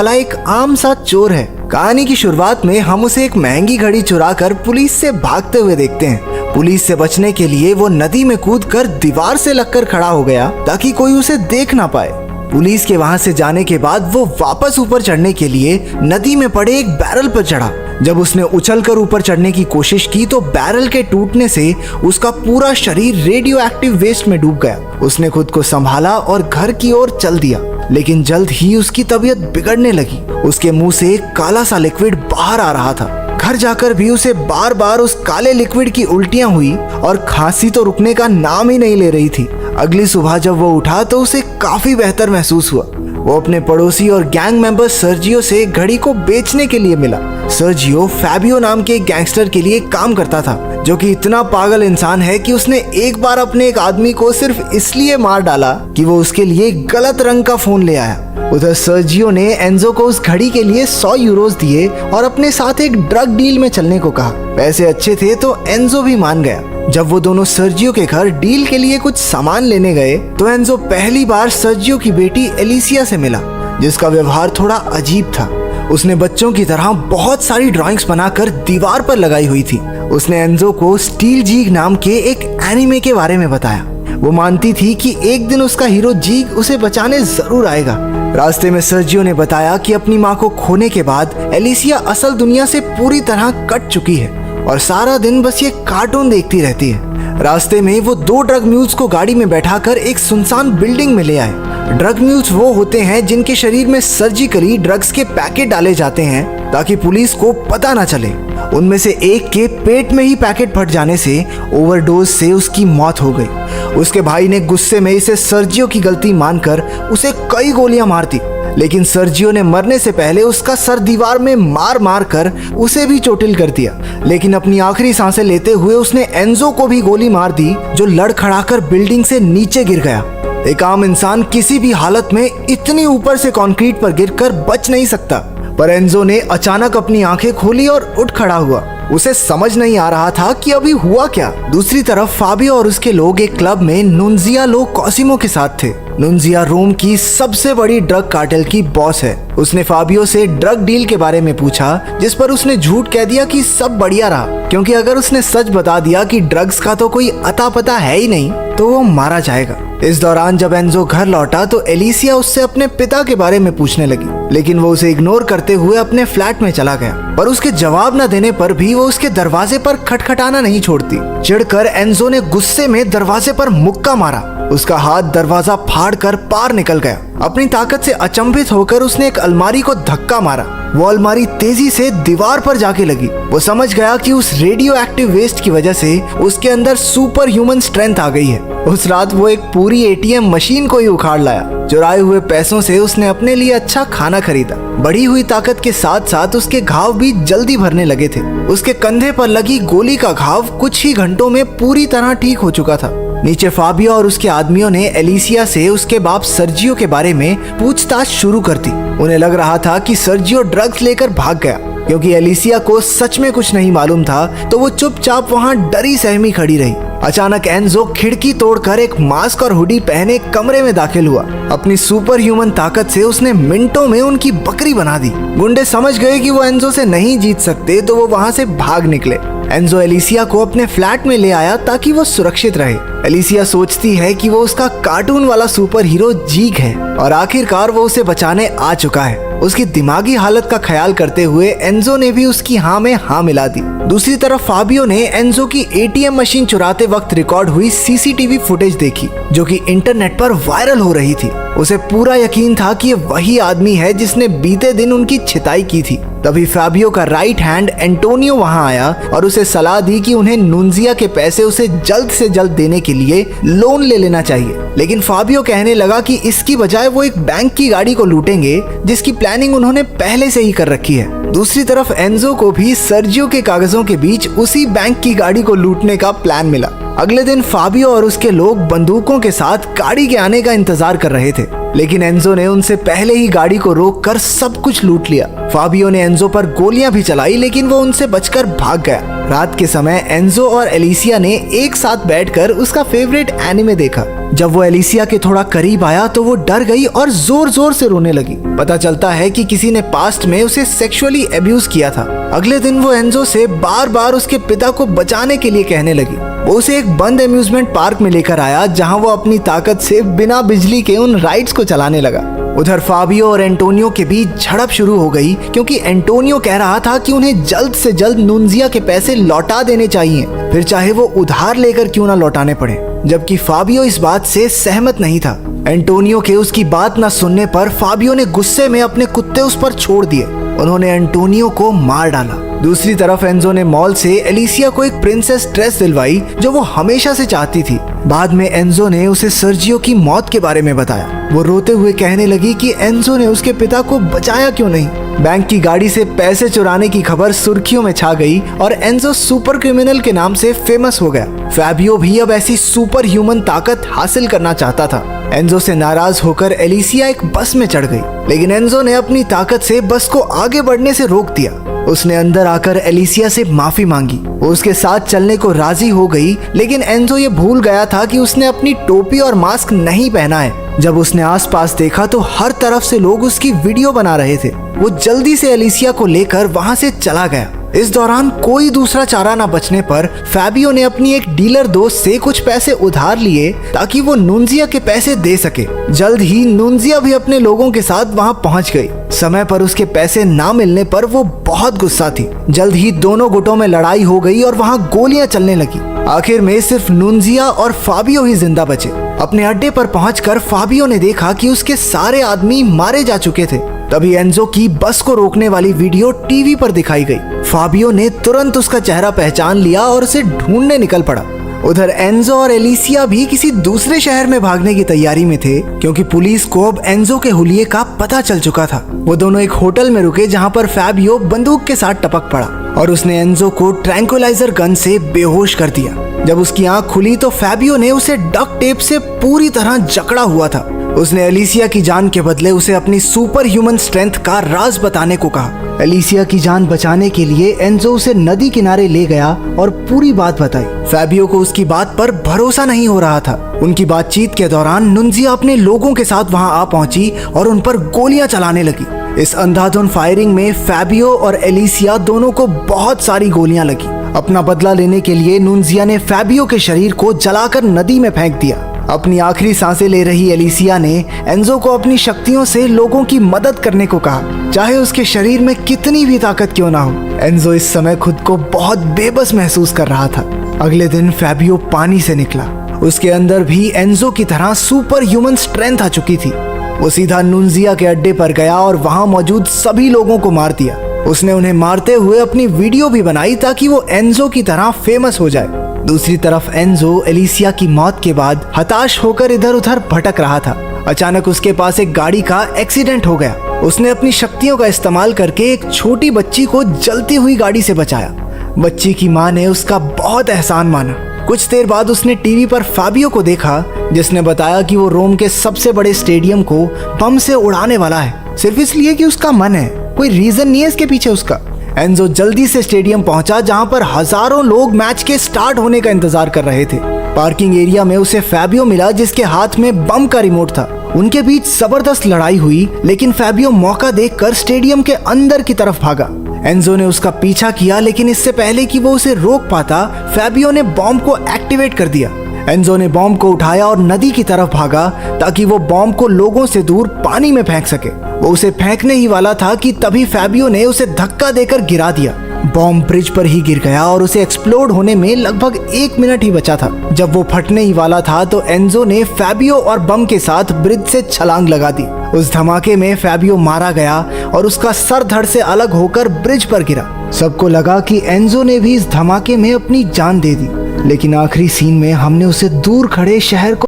वाला एक आम सा चोर है। कहानी की शुरुआत में हम उसे एक महंगी घड़ी चुरा कर पुलिस से भागते हुए देखते हैं। पुलिस से बचने के लिए वो नदी में कूदकर दीवार से लगकर खड़ा हो गया ताकि कोई उसे देख ना पाए। पुलिस के वहां से जाने के बाद वो वापस ऊपर चढ़ने के लिए नदी में पड़े एक बैरल पर चढ़ा। जब उसने उछलकर ऊपर चढ़ने की कोशिश की तो बैरल के टूटने से उसका पूरा शरीर रेडियो एक्टिव वेस्ट में डूब गया। उसने खुद को संभाला और घर की ओर चल दिया, लेकिन जल्द ही उसकी तबीयत बिगड़ने लगी। उसके मुंह से एक काला सा लिक्विड बाहर आ रहा था। घर जाकर भी उसे बार बार उस काले लिक्विड की उल्टियां हुई और खांसी तो रुकने का नाम ही नहीं ले रही थी। अगली सुबह जब वो उठा तो उसे काफी बेहतर महसूस हुआ। वो अपने पड़ोसी और गैंग मेंबर सर्जियो से घड़ी को बेचने के लिए मिला। सर्जियो फैबियो नाम के एक गैंगस्टर के लिए काम करता था, जो कि इतना पागल इंसान है कि उसने एक बार अपने एक आदमी को सिर्फ इसलिए मार डाला कि वो उसके लिए गलत रंग का फोन ले आया। उधर सर्जियो ने एंजो को उस घड़ी के लिए 100 यूरोस दिए और अपने साथ एक ड्रग डील में चलने को कहा। पैसे अच्छे थे तो एंजो भी मान गया। जब वो दोनों सर्जियो के घर डील के लिए कुछ सामान लेने गए तो एंजो पहली बार सर्जियो की बेटी एलिसिया से मिला, जिसका व्यवहार थोड़ा अजीब था। उसने बच्चों की तरह बहुत सारी ड्राइंग्स बनाकर दीवार पर लगाई हुई थी। उसने एंजो को स्टील जीग नाम के एक एनिमे के बारे में बताया। वो मानती थी कि एक दिन उसका हीरो जीग उसे बचाने जरूर आएगा। रास्ते में सर्जियो ने बताया कि अपनी माँ को खोने के बाद एलिसिया असल दुनिया से पूरी तरह कट चुकी है और सारा दिन बस ये कार्टून देखती रहती है। रास्ते में वो 2 ड्रग म्यूल्स को गाड़ी में बैठाकर एक सुनसान बिल्डिंग में ले आए। ड्रग म्यूल्स वो होते हैं जिनके शरीर में सर्जिकली ड्रग्स के पैकेट डाले जाते हैं ताकि पुलिस को पता ना चले। उनमें से एक के पेट में ही पैकेट फट जाने से ओवरडोज से उसकी मौत हो गई। उसके भाई ने गुस्से में इसे सर्जियो की गलती मानकर उसे कई गोलियां मार दी, लेकिन सर्जियो ने मरने से पहले उसका सर दीवार में मार मार कर उसे भी चोटिल कर दिया। लेकिन अपनी आखिरी सांसें लेते हुए उसने एंजो को भी गोली मार दी, जो लड़खड़ाकर बिल्डिंग से नीचे गिर गया। एक आम इंसान किसी भी हालत में इतनी ऊपर से कंक्रीट पर गिरकर बच नहीं सकता, पर एंजो ने अचानक अपनी आंखें खोली और उठ खड़ा हुआ। उसे समझ नहीं आ रहा था कि अभी हुआ क्या। दूसरी तरफ फाबियो और उसके लोग एक क्लब में नुन्जिया लो कॉसिमो के साथ थे। नुन्जिया रोम की सबसे बड़ी ड्रग कार्टेल की बॉस है। उसने फाबियो से ड्रग डील के बारे में पूछा, जिस पर उसने झूठ कह दिया कि सब बढ़िया रहा, क्योंकि अगर उसने सच बता दिया कि ड्रग्स का तो कोई अता पता है ही नहीं तो वो मारा जाएगा। इस दौरान जब एंजो घर लौटा तो एलिसिया उससे अपने पिता के बारे में पूछने लगी, लेकिन वो उसे इग्नोर करते हुए अपने फ्लैट में चला गया। पर उसके जवाब न देने पर भी वो उसके दरवाजे पर खटखटाना नहीं छोड़ती। चिढ़कर एंजो ने गुस्से में दरवाजे पर मुक्का मारा। उसका हाथ दरवाजा फाड़कर पार निकल गया। अपनी ताकत से अचंभित होकर उसने एक अलमारी को धक्का मारा। वो अलमारी तेजी से दीवार पर जाके लगी। वो समझ गया कि उस रेडियो एक्टिव वेस्ट की वजह से उसके अंदर सुपर ह्यूमन स्ट्रेंथ आ गई है। उस रात वो एक पूरी एटीएम मशीन को ही उखाड़ लाया। चुराए हुए पैसों से उसने अपने लिए अच्छा खाना खरीदा। बढ़ी हुई ताकत के साथ साथ उसके घाव भी जल्दी भरने लगे थे। उसके कंधे पर लगी गोली का घाव कुछ ही घंटों में पूरी तरह ठीक हो चुका था। नीचे फाबियो और उसके आदमियों ने एलिसिया से उसके बाप सर्जियो के बारे में पूछताछ शुरू कर दी। उन्हें लग रहा था कि सर्जियो ड्रग्स लेकर भाग गया। क्योंकि एलिसिया को सच में कुछ नहीं मालूम था तो वो चुपचाप वहां डरी सहमी खड़ी रही। अचानक एंजो खिड़की तोड़कर एक मास्क और हुडी पहने कमरे में दाखिल हुआ। अपनी सुपर ह्यूमन ताकत से उसने मिनटों में उनकी बकरी बना दी। गुंडे समझ गए कि वो एंजो से नहीं जीत सकते तो वो वहां से भाग निकले। एंजो एलिसिया को अपने फ्लैट में ले आया ताकि वो सुरक्षित रहे। एलिसिया सोचती है कि वो उसका कार्टून वाला सुपर हीरो जीग है और आखिरकार वो उसे बचाने आ चुका है। उसकी दिमागी हालत का ख्याल करते हुए एंजो ने भी उसकी हाँ में हाँ मिला दी। दूसरी तरफ फाबियो ने एंजो की एटीएम मशीन चुराते वक्त रिकॉर्ड हुई सीसीटीवी फुटेज देखी, जो कि इंटरनेट पर वायरल हो रही थी। उसे पूरा यकीन था कि ये वही आदमी है जिसने बीते दिन उनकी छिताई की थी। तभी फाबियो का राइट हैंड एंटोनियो वहां आया और उसे सलाह दी कि उन्हें नुन्जिया के पैसे उसे जल्द से जल्द देने के लिए लोन ले लेना चाहिए। लेकिन फाबियो कहने लगा कि इसकी बजाय वो एक बैंक की गाड़ी को लूटेंगे, जिसकी प्लानिंग उन्होंने पहले से ही कर रखी है। दूसरी तरफ एंजो को भी सर्जियो के कागजों के बीच उसी बैंक की गाड़ी को लूटने का प्लान मिला। अगले दिन फाबियो और उसके लोग बंदूकों के साथ गाड़ी के आने का इंतजार कर रहे थे, लेकिन एंजो ने उनसे पहले ही गाड़ी को रोककर सब कुछ लूट लिया। फाबियो ने एंजो पर गोलियां भी चलाई, लेकिन वो उनसे बचकर भाग गया। रात के समय एंजो और एलिसिया ने एक साथ बैठकर उसका फेवरेट एनिमे देखा। जब वो एलिसिया के थोड़ा करीब आया तो वो डर गई और जोर जोर से रोने लगी। पता चलता है कि किसी ने पास्ट में उसे सेक्सुअली अब्यूज किया था। अगले दिन वो एंजो से बार बार उसके पिता को बचाने के लिए कहने लगी। वो उसे एक बंद अम्यूजमेंट पार्क में लेकर आया जहां वो अपनी ताकत से बिना बिजली के उन राइड्स को चलाने लगा। उधर फाबियो और एंटोनियो के बीच झड़प शुरू हो गई क्योंकि एंटोनियो कह रहा था कि उन्हें जल्द से जल्द नुनजिया के पैसे लौटा देने चाहिए, फिर चाहे वो उधार लेकर क्यों ना लौटाने पड़े, जबकि फाबियो इस बात से सहमत नहीं था। एंटोनियो के उसकी बात न सुनने पर फाबियो ने गुस्से में अपने कुत्ते उस पर छोड़ दिए। उन्होंने एंटोनियो को मार डाला। दूसरी तरफ एंजो ने मॉल से एलिसिया को एक प्रिंसेस ड्रेस दिलवाई जो वो हमेशा से चाहती थी। बाद में एंजो ने उसे सर्जियो की मौत के बारे में बताया। वो रोते हुए कहने लगी कि एंजो ने उसके पिता को बचाया क्यों नहीं। बैंक की गाड़ी से पैसे चुराने की खबर सुर्खियों में छा गई और एंजो सुपर क्रिमिनल के नाम से फेमस हो गया। फैबियो भी अब ऐसी सुपर ह्यूमन ताकत हासिल करना चाहता था। एंजो से नाराज होकर एलिसिया एक बस में चढ़ गई, लेकिन एंजो ने अपनी ताकत से बस को आगे बढ़ने से रोक दिया। उसने अंदर आकर एलिसिया से माफी मांगी। वो उसके साथ चलने को राजी हो गई, लेकिन एंजो ये भूल गया था कि उसने अपनी टोपी और मास्क नहीं पहना है। जब उसने आसपास देखा तो हर तरफ से लोग उसकी वीडियो बना रहे थे। वो जल्दी से एलिसिया को लेकर वहां से चला गया। इस दौरान कोई दूसरा चारा न बचने पर फैबियो ने अपनी एक डीलर दोस्त से कुछ पैसे उधार लिए ताकि वो नुनजिया के पैसे दे सके। जल्द ही नुनजिया भी अपने लोगों के साथ वहां पहुंच गई। समय पर उसके पैसे ना मिलने पर वो बहुत गुस्सा थी। जल्द ही दोनों गुटों में लड़ाई हो गई और वहां गोलियां चलने लगी। आखिर में सिर्फ नुनजिया और फाबियो ही जिंदा बचे। अपने अड्डे पर पहुंचकर फाबियो ने देखा कि उसके सारे आदमी मारे जा चुके थे। तभी एंजो की बस को रोकने वाली वीडियो टीवी पर दिखाई गई। फाबियो ने तुरंत उसका चेहरा पहचान लिया और उसे ढूंढने निकल पड़ा। उधर एंजो और एलिसिया भी किसी दूसरे शहर में भागने की तैयारी में थे क्योंकि पुलिस को अब एंजो के हुलिये का पता चल चुका था। वो दोनों एक होटल में रुके जहां पर फैबियो बंदूक के साथ टपक पड़ा और उसने एंजो को ट्रैंक्विलाइजर गन से बेहोश कर दिया। जब उसकी आंख खुली तो फैबियो ने उसे डक टेप से पूरी तरह जकड़ा हुआ था। उसने एलिसिया की जान के बदले उसे अपनी सुपर ह्यूमन स्ट्रेंथ का राज बताने को कहा। एलिसिया की जान बचाने के लिए एंजो उसे नदी किनारे ले गया और पूरी बात बताई। फैबियो को उसकी बात पर भरोसा नहीं हो रहा था। उनकी बातचीत के दौरान नुनजिया अपने लोगों के साथ वहां आ पहुंची और उन पर गोलियां चलाने लगी। इस अंधाधुंध फायरिंग में फैबियो और एलिसिया दोनों को बहुत सारी गोलियां लगी। अपना बदला लेने के लिए नुनजिया ने फैबियो के शरीर को जलाकर नदी में फेंक दिया। अपनी आखिरी सांसें ले रही एलिसिया ने एंजो को अपनी शक्तियों से लोगों की मदद करने को कहा, चाहे उसके शरीर में कितनी भी ताकत क्यों ना हो। एंजो इस समय खुद को बहुत बेबस महसूस कर रहा था। अगले दिन फैबियो पानी से निकला। उसके अंदर भी एंजो की तरह सुपर ह्यूमन स्ट्रेंथ आ चुकी थी। वो सीधा नुनजिया के अड्डे पर गया और वहां मौजूद सभी लोगों को मार दिया। उसने उन्हें मारते हुए अपनी वीडियो भी बनाई ताकि वो एंजो की तरह फेमस हो जाए। दूसरी तरफ एंजो एलिसिया की मौत के बाद हताश होकर इधर उधर भटक रहा था। अचानक उसके पास एक गाड़ी का एक्सीडेंट हो गया। उसने अपनी शक्तियों का इस्तेमाल करके एक छोटी बच्ची को जलती हुई गाड़ी से बचाया। बच्ची की मां ने उसका बहुत एहसान माना। कुछ देर बाद उसने टीवी पर फाबियो को देखा जिसने बताया कि वो रोम के सबसे बड़े स्टेडियम को बम से उड़ाने वाला है, सिर्फ इसलिए कि उसका मन है। कोई रीजन नहीं है इसके पीछे उसका। एंजो जल्दी से स्टेडियम पहुंचा जहां पर हजारों लोग मैच के स्टार्ट होने का इंतजार कर रहे थे। पार्किंग एरिया में उसे फैबियो मिला जिसके हाथ में बम का रिमोट था। उनके बीच जबरदस्त लड़ाई हुई, लेकिन फैबियो मौका देखकर स्टेडियम के अंदर की तरफ भागा। एंजो ने उसका पीछा किया, लेकिन इससे पहले कि वो उसे रोक पाता फैबियो ने बॉम्ब को एक्टिवेट कर दिया। एंजो ने बॉम्ब को उठाया और नदी की तरफ भागा ताकि वो बॉम्ब को लोगों से दूर पानी में फेंक सके। वो उसे फेंकने ही वाला था कि तभी फैबियो ने उसे धक्का देकर गिरा दिया। बॉम्ब ब्रिज पर ही गिर गया और उसे एक्सप्लोड होने में लगभग 1 मिनट ही बचा था। जब वो फटने ही वाला था तो एंजो ने फैबियो और बम के साथ ब्रिज से छलांग लगा दी। उस धमाके में फैबियो मारा गया और उसका सर धड़ से अलग होकर ब्रिज पर गिरा। सबको लगा कि एंजो ने भी इस धमाके में अपनी जान दे दी, लेकिन आखिरी सीन में हमने उसे दूर खड़े शहर को